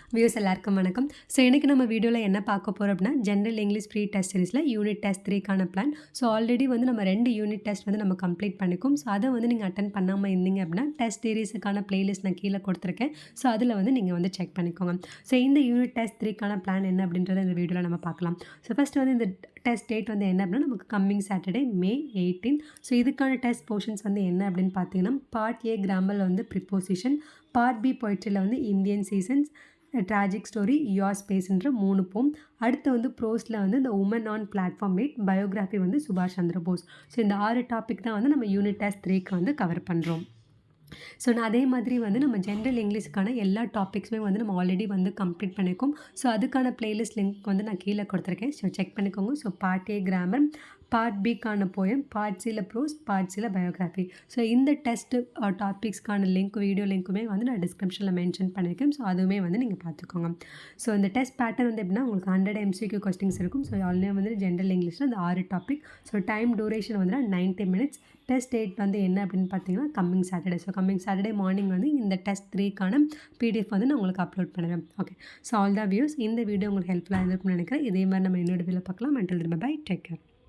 Views எல்லாருக்கும் வணக்கம். So இன்றைக்கி நம்ம வீடியோவில் என்ன பார்க்க போகிறோம் அப்படின்னா, ஜென்ரல் இங்கிலீஷ் ப்ரீ டெஸ்ட் சீரிஸில் யூனிட் டெஸ்ட் 3க்கான பிளான். ஸோ ஆல்ரெடி வந்து நம்ம 2 யூனிட் டெஸ்ட் வந்து நம்ம கம்ப்ளீட் பண்ணிக்கும். ஸோ அதை வந்து நீங்கள் அட்டன் பண்ணாமல் இருந்தீங்க அப்படின்னா, டெஸ்ட் சீரிஸுக்கான பிளேலிஸ்ட் நான் கீழே கொடுத்துருக்கேன். ஸோ அதில் வந்து நீங்கள் வந்து செக் பண்ணிக்கோங்க. ஸோ இந்த யூனிட் டெஸ்ட் 3க்கான பிளான் என்ன அப்படின்றத இந்த வீடியோவில் நம்ம பார்க்கலாம். ஸோ ஃபஸ்ட்டு வந்து இந்த டெஸ்ட் டேட் வந்து என்ன அப்படின்னா, நமக்கு கம்மிங் சாட்டர்டே May 18. ஸோ இதுக்கான டெஸ்ட் போர்ஷன்ஸ் வந்து என்ன அப்படின்னு பார்த்தீங்கன்னா, பார்ட் ஏ கிராமரில் வந்து ப்ரிப்போசிஷன், பார்ட் பி பொய்ட்ரியில் வந்து Indian seasons, tragic story, your ஸ்பேஸ்ன்ற 3 போம். அடுத்து வந்து ப்ரோஸில் வந்து இந்த உமன் ஆன் பிளாட்ஃபார்ம் 8, பயோகிராஃபி வந்து சுபாஷ் சந்திர போஸ். ஸோ இந்த 6 டாபிக் தான் வந்து நம்ம யூனிட் டெஸ்ட் 3க்கு வந்து கவர் பண்ணுறோம். ஸோ நான் அதே மாதிரி வந்து நம்ம ஜென்ரல் இங்கிலீஷுக்கான எல்லா டாபிக்ஸுமே வந்து நம்ம ஆல்ரெடி வந்து கம்ப்ளீட் பண்ணியிருக்கோம். ஸோ அதுக்கான பிளேலிஸ்ட் லிங்க் வந்து நான் கீழே கொடுத்துருக்கேன். ஸோ செக் பண்ணிக்கோங்க. So part A grammar, part பிக்கான போயம், பார்ட் சியில் ப்ரோஸ், பார்ட் சியில் பயோகிராஃபி. ஸோ இந்த டெஸ்ட்டு டாபிக்ஸ்க்கான லிங்க், வீடியோ லிங்க்குமே வந்து நான் டிஸ்கிரிப்ஷனில் மென்ஷன் பண்ணியிருக்கேன். ஸோ அதுவுமே வந்து நீங்கள் பார்த்துக்கோங்க. ஸோ இந்த டெஸ்ட் பேட்டர்ன் வந்து எப்படின்னா, உங்களுக்கு 100 MCQ கொஸ்டின்ஸ் இருக்கும். ஸோ ஆல்ரெடி வந்து ஜென்ரல் இங்கிலீஷில் அந்த 6 டாபிக். ஸோ டைம் டூரேஷன் வந்து 90 minutes. டெஸ்ட் டேட் வந்து என்ன அப்படின்னு பார்த்தீங்கன்னா, coming Saturday. So coming Saturday morning வந்து இந்த டெஸ்ட் 3க்கான PDF வந்து நான் உங்களுக்கு அப்லோட் பண்ணுவேன். Okay. So all the views, இந்த வீடியோ உங்களுக்கு ஹெல்ப்ஃபுல்லாக இருந்திருக்கும்னு நினைக்கிறேன். இதே மாதிரி நம்ம இன்னொரு வீடியோவில் பார்க்கலாம். Until then bye, take care.